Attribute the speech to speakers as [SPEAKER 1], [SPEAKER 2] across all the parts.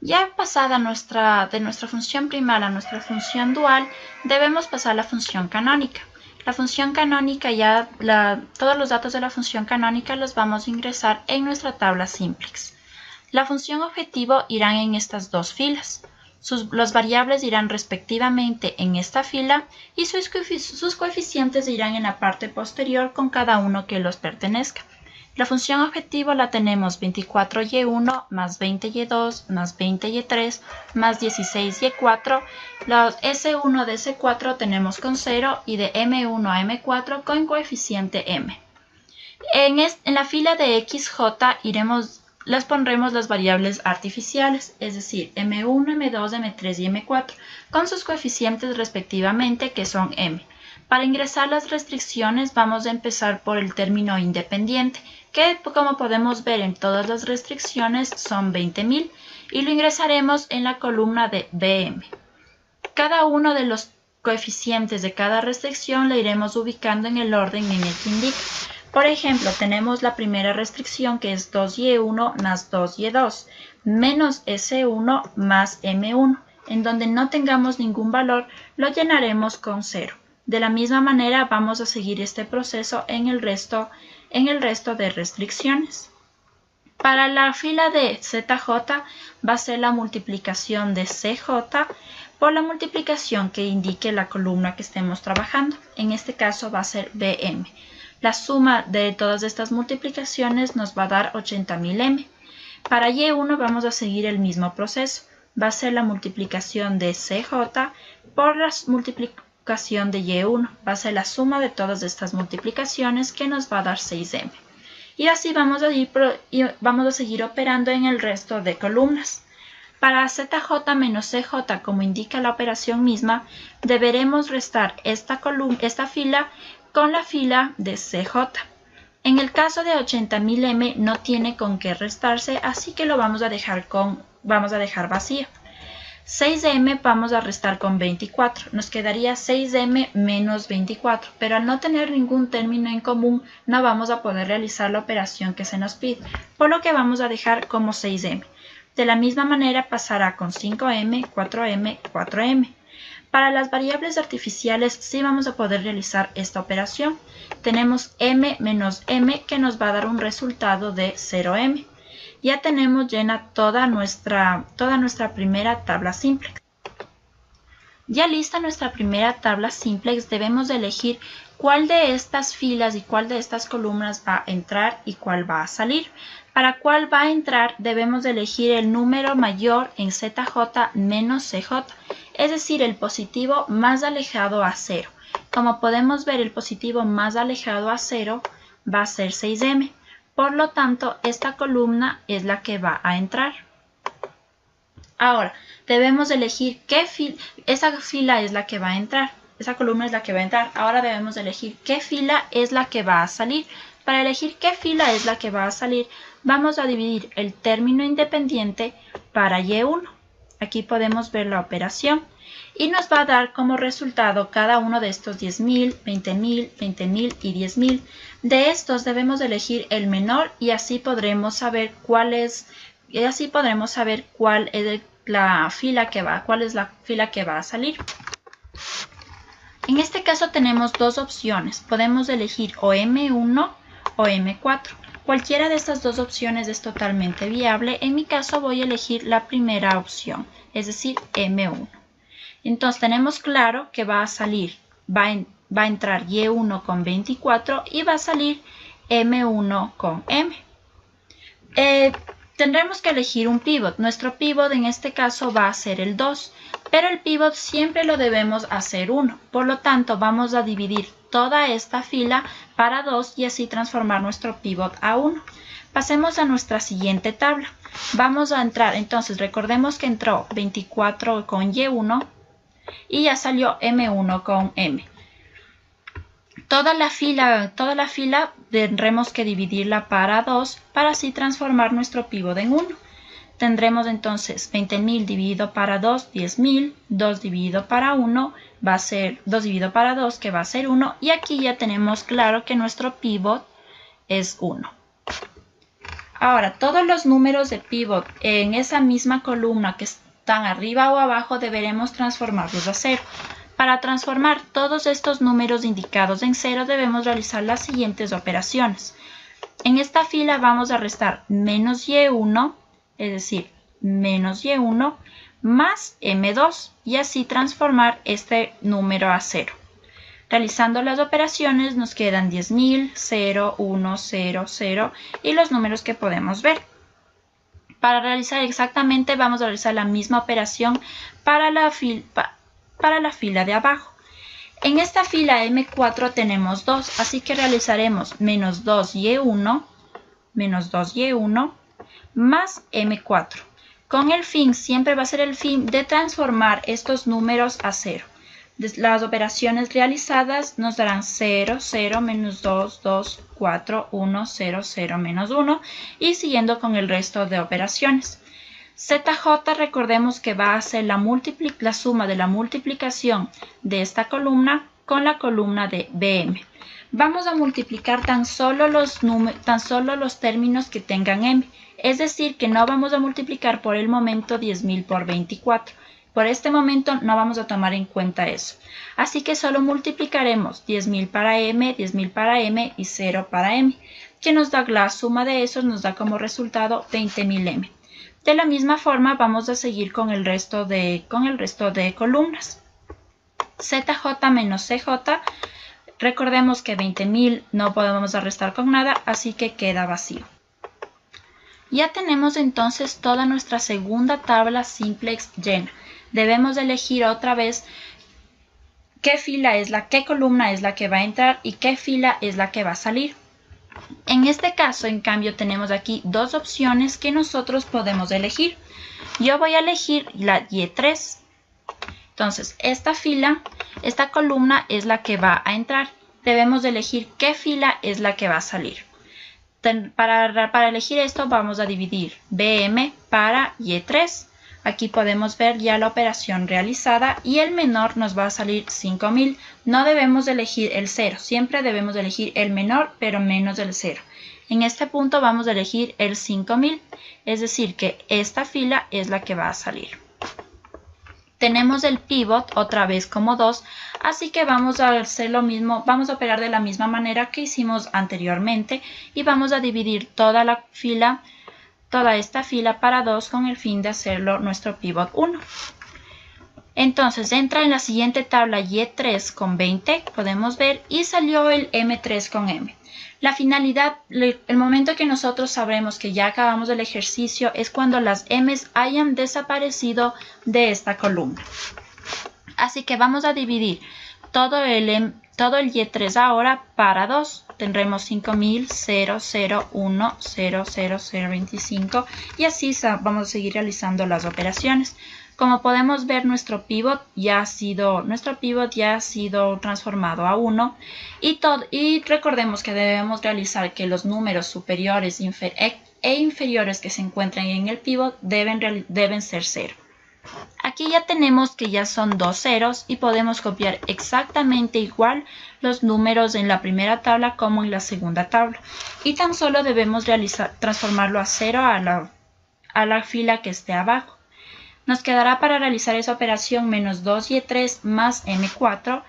[SPEAKER 1] Ya pasada de nuestra función primal a nuestra función dual, debemos pasar a la función canónica. La función canónica todos los datos de la función canónica los vamos a ingresar en nuestra tabla simplex. La función objetivo irán en estas dos filas. Los variables irán respectivamente en esta fila y sus coeficientes irán en la parte posterior con cada uno que los pertenezca. La función objetivo la tenemos 24y1 más 20y2 más 20y3 más 16y4. Los S1 de S4 tenemos con 0 y de M1 a M4 con coeficiente M. En la fila de XJ les pondremos las variables artificiales, es decir, M1, M2, M3 y M4, con sus coeficientes respectivamente que son M. Para ingresar las restricciones vamos a empezar por el término independiente, que como podemos ver en todas las restricciones son 20.000 y lo ingresaremos en la columna de BM. Cada uno de los coeficientes de cada restricción le iremos ubicando en el orden en el que indica. Por ejemplo, tenemos la primera restricción que es 2y1 más 2y2 menos S1 más M1. En donde no tengamos ningún valor lo llenaremos con 0. De la misma manera vamos a seguir este proceso en el resto de restricciones. Para la fila de ZJ va a ser la multiplicación de CJ por la multiplicación que indique la columna que estemos trabajando. En este caso va a ser BM. La suma de todas estas multiplicaciones nos va a dar 80.000M. Para Y1 vamos a seguir el mismo proceso. Va a ser la multiplicación de CJ por la multiplicación de Y1. Va a ser la suma de todas estas multiplicaciones que nos va a dar 6M. Y así vamos a seguir operando en el resto de columnas. Para ZJ menos CJ, como indica la operación misma, deberemos restar esta fila con la fila de CJ. En el caso de 80.000M no tiene con qué restarse, así que lo vamos a dejar vacío. 6M vamos a restar con 24, nos quedaría 6M menos 24, pero al no tener ningún término en común no vamos a poder realizar la operación que se nos pide, por lo que vamos a dejar como 6M. De la misma manera pasará con 5M, 4M, 4M. Para las variables artificiales sí vamos a poder realizar esta operación. Tenemos M menos M que nos va a dar un resultado de 0M. Ya tenemos llena toda nuestra primera tabla simplex. Ya lista nuestra primera tabla simplex, debemos de elegir cuál de estas filas y cuál de estas columnas va a entrar y cuál va a salir. Para cuál va a entrar debemos de elegir el número mayor en ZJ menos CJ, es decir, el positivo más alejado a 0. Como podemos ver, el positivo más alejado a 0 va a ser 6M. Por lo tanto, esta columna es la que va a entrar. Ahora, debemos elegir esa fila es la que va a entrar. Esa columna es la que va a entrar. Ahora debemos elegir qué fila es la que va a salir. Para elegir qué fila es la que va a salir, vamos a dividir el término independiente para Y1. Aquí podemos ver la operación. Y nos va a dar como resultado cada uno de estos 10.000, 20.000, 20.000 y 10.000. De estos debemos elegir el menor y así podremos saber cuál es la fila que va a salir. En este caso tenemos dos opciones. Podemos elegir o M1 o M4. Cualquiera de estas dos opciones es totalmente viable. En mi caso voy a elegir la primera opción, es decir, M1. Entonces tenemos claro que va a entrar Y1 con 24 y va a salir M1 con M. Tendremos que elegir un pivot. Nuestro pivot en este caso va a ser el 2, pero el pivot siempre lo debemos hacer 1. Por lo tanto, vamos a dividir toda esta fila para 2 y así transformar nuestro pivot a 1. Pasemos a nuestra siguiente tabla. Vamos a entrar, entonces recordemos que entró 24 con Y1 y ya salió M1 con M. Toda la fila tendremos que dividirla para 2 para así transformar nuestro pivot en 1. Tendremos entonces 20.000 dividido para 2, 10.000, 2 dividido para 1 va a ser 2 dividido para 2 que va a ser 1 y aquí ya tenemos claro que nuestro pivot es 1. Ahora, todos los números de pivot en esa misma columna que están arriba o abajo deberemos transformarlos a 0. Para transformar todos estos números indicados en 0 debemos realizar las siguientes operaciones. En esta fila vamos a restar menos y1, es decir, menos y1 más m2 y así transformar este número a 0. Realizando las operaciones nos quedan 10.000, 0, 1, 0, 0 y los números que podemos ver. Para realizar exactamente vamos a realizar la misma operación para la fila de abajo. En esta fila M4 tenemos 2, así que realizaremos menos 2y1 más M4. Con el fin, siempre va a ser el fin de transformar estos números a 0. Las operaciones realizadas nos darán 0, 0, menos 2, 2, 4, 1, 0, 0, menos 1 y siguiendo con el resto de operaciones. ZJ recordemos que va a ser la suma de la multiplicación de esta columna con la columna de BM. Vamos a multiplicar tan solo los términos que tengan M, es decir que no vamos a multiplicar por el momento 10.000 por 24. Por este momento no vamos a tomar en cuenta eso. Así que solo multiplicaremos 10.000 para M, 10.000 para M y 0 para M, que nos da la suma de esos, nos da como resultado 20.000 M. De la misma forma vamos a seguir con el resto de columnas. ZJ menos CJ, recordemos que 20.000 no podemos restar con nada, así que queda vacío. Ya tenemos entonces toda nuestra segunda tabla simplex llena. Debemos elegir otra vez qué columna es la que va a entrar y qué fila es la que va a salir. En este caso, en cambio, tenemos aquí dos opciones que nosotros podemos elegir. Yo voy a elegir la Y3. Entonces, esta columna es la que va a entrar. Debemos elegir qué fila es la que va a salir. Para elegir esto vamos a dividir BM para Y3. Aquí podemos ver ya la operación realizada y el menor nos va a salir 5.000. No debemos elegir el 0, siempre debemos elegir el menor pero menos del 0. En este punto vamos a elegir el 5.000, es decir que esta fila es la que va a salir. Tenemos el pivot otra vez como 2, así que vamos a hacer lo mismo, vamos a operar de la misma manera que hicimos anteriormente y vamos a dividir toda esta fila para 2 con el fin de hacerlo nuestro pivot 1. Entonces entra en la siguiente tabla Y3 con 20, podemos ver, y salió el M3 con M. La finalidad, el momento que nosotros sabremos que ya acabamos el ejercicio es cuando las M's hayan desaparecido de esta columna. Así que vamos a dividir todo el Y3 ahora para 2. Tendremos 5.000, 0, 0, 1, 0, 0, 0, 25 y así vamos a seguir realizando las operaciones. Como podemos ver, nuestro pivot ya ha sido transformado a 1 y recordemos que debemos realizar que los números superiores e inferiores que se encuentran en el pivot deben ser 0. Aquí ya tenemos que ya son dos ceros y podemos copiar exactamente igual los números en la primera tabla como en la segunda tabla. Y tan solo debemos transformarlo a 0 a la fila que esté abajo. Nos quedará para realizar esa operación menos 2y3 más m4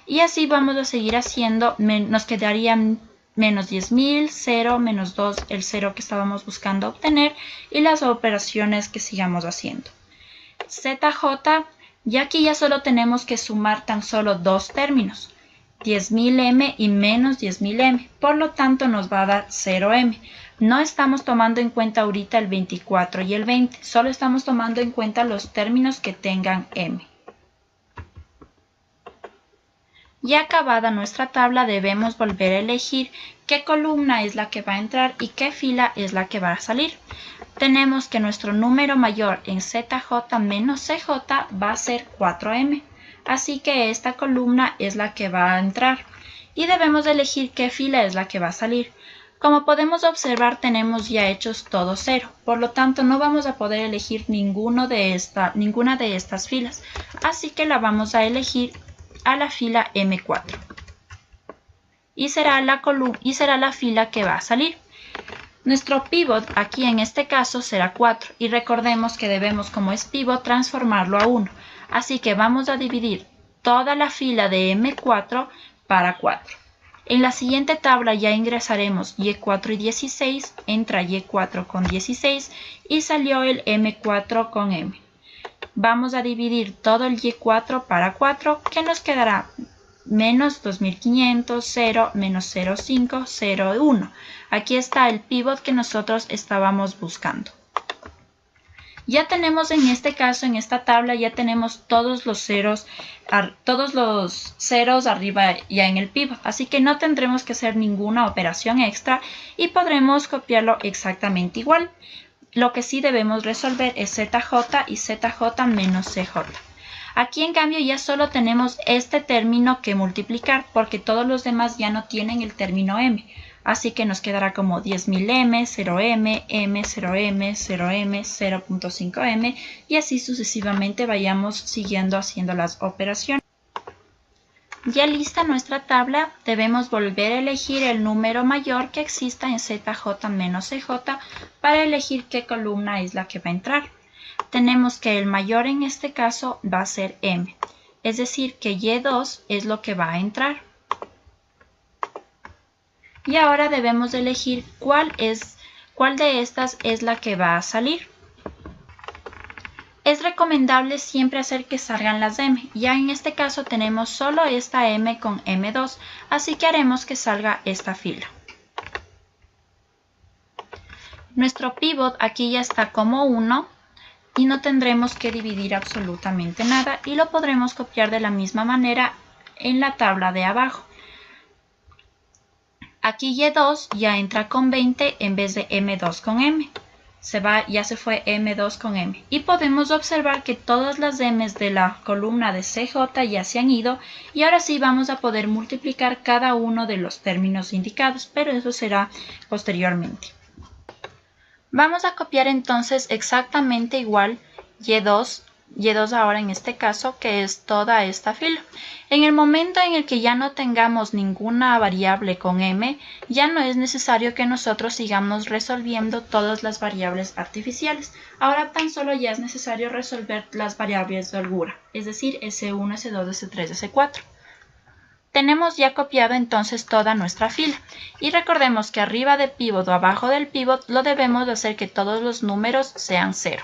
[SPEAKER 1] y así vamos a seguir haciendo. Nos quedarían menos 10.000, 0, menos 2, el 0 que estábamos buscando obtener y las operaciones que sigamos haciendo. ZJ, y aquí ya solo tenemos que sumar tan solo dos términos, 10.000m y menos 10.000m, por lo tanto nos va a dar 0m. No estamos tomando en cuenta ahorita el 24 y el 20, solo estamos tomando en cuenta los términos que tengan m. Ya acabada nuestra tabla debemos volver a elegir qué columna es la que va a entrar y qué fila es la que va a salir. Tenemos que nuestro número mayor en ZJ menos CJ va a ser 4m, así que esta columna es la que va a entrar y debemos elegir qué fila es la que va a salir. Como podemos observar, tenemos ya hechos todos 0, por lo tanto no vamos a poder elegir ninguna de estas filas, así que la vamos a elegir a la fila M4 y será la fila que va a salir. Nuestro pivot aquí en este caso será 4 y recordemos que debemos, como es pivot, transformarlo a 1. Así que vamos a dividir toda la fila de M4 para 4. En la siguiente tabla ya ingresaremos Y4 y 16, entra Y4 con 16 y salió el M4 con M. Vamos a dividir todo el Y4 para 4, que nos quedará menos 2500, 0, menos 0,5, 0, 1. Aquí está el pivot que nosotros estábamos buscando. Ya tenemos en este caso, en esta tabla, ya tenemos todos los ceros arriba ya en el pivot. Así que no tendremos que hacer ninguna operación extra y podremos copiarlo exactamente igual. Lo que sí debemos resolver es ZJ y ZJ menos CJ. Aquí en cambio ya solo tenemos este término que multiplicar porque todos los demás ya no tienen el término m. Así que nos quedará como 10.000m, 0m, m, 0m, 0m, 0.5m y así sucesivamente vayamos siguiendo haciendo las operaciones. Ya lista nuestra tabla, debemos volver a elegir el número mayor que exista en ZJ menos CJ para elegir qué columna es la que va a entrar. Tenemos que el mayor en este caso va a ser M, es decir que Y2 es lo que va a entrar. Y ahora debemos elegir cuál de estas es la que va a salir. Es recomendable siempre hacer que salgan las M. Ya en este caso tenemos solo esta M con M2, así que haremos que salga esta fila. Nuestro pivot aquí ya está como 1 y no tendremos que dividir absolutamente nada y lo podremos copiar de la misma manera en la tabla de abajo. Aquí Y2 ya entra con 20 en vez de M2 con M. Ya se fue M2 con M. Y podemos observar que todas las M's de la columna de CJ ya se han ido y ahora sí vamos a poder multiplicar cada uno de los términos indicados, pero eso será posteriormente. Vamos a copiar entonces exactamente igual Y2 ahora en este caso, que es toda esta fila. En el momento en el que ya no tengamos ninguna variable con m, ya no es necesario que nosotros sigamos resolviendo todas las variables artificiales. Ahora tan solo ya es necesario resolver las variables de holgura, es decir, S1, S2, S3, S4. Tenemos ya copiado entonces toda nuestra fila. Y recordemos que arriba de pivot o abajo del pivot lo debemos de hacer que todos los números sean 0.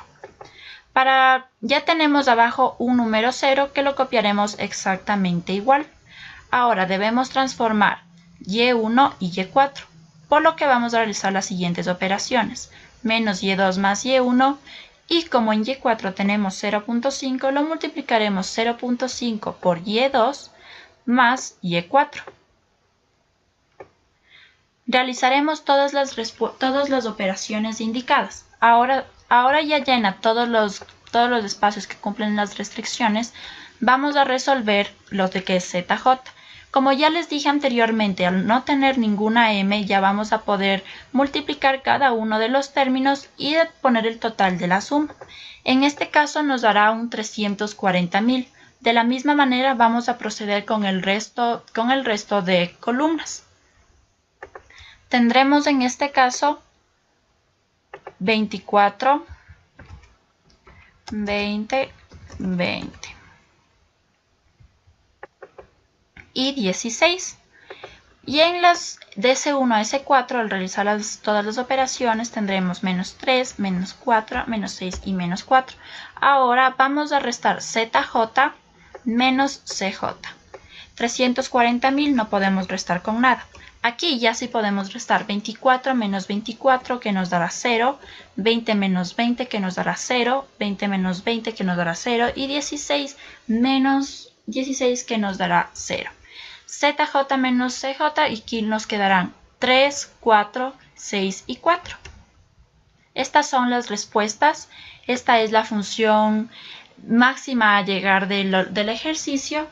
[SPEAKER 1] Ya tenemos abajo un número 0 que lo copiaremos exactamente igual. Ahora debemos transformar Y1 y Y4, por lo que vamos a realizar las siguientes operaciones. Menos Y2 más Y1 y como en Y4 tenemos 0.5, lo multiplicaremos 0.5 por Y2 más Y4. Realizaremos todas las operaciones indicadas. Ahora ya llena todos los espacios que cumplen las restricciones. Vamos a resolver los de que es ZJ. Como ya les dije anteriormente, al no tener ninguna M, ya vamos a poder multiplicar cada uno de los términos y poner el total de la suma. En este caso nos dará un 340.000. De la misma manera vamos a proceder con el resto de columnas. Tendremos en este caso 24, 20, 20 y 16. Y en las de S1 a S4, al realizar todas las operaciones, tendremos menos 3, menos 4, menos 6 y menos 4. Ahora vamos a restar ZJ menos CJ. 340.000 no podemos restar con nada. Aquí ya sí podemos restar 24 menos 24 que nos dará 0, 20 menos 20 que nos dará 0, 20 menos 20 que nos dará 0 y 16 menos 16 que nos dará 0. ZJ menos CJ y aquí nos quedarán 3, 4, 6 y 4. Estas son las respuestas. Esta es la función máxima a llegar del ejercicio.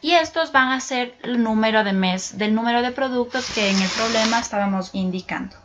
[SPEAKER 1] Y estos van a ser el número de mes del número de productos que en el problema estábamos indicando.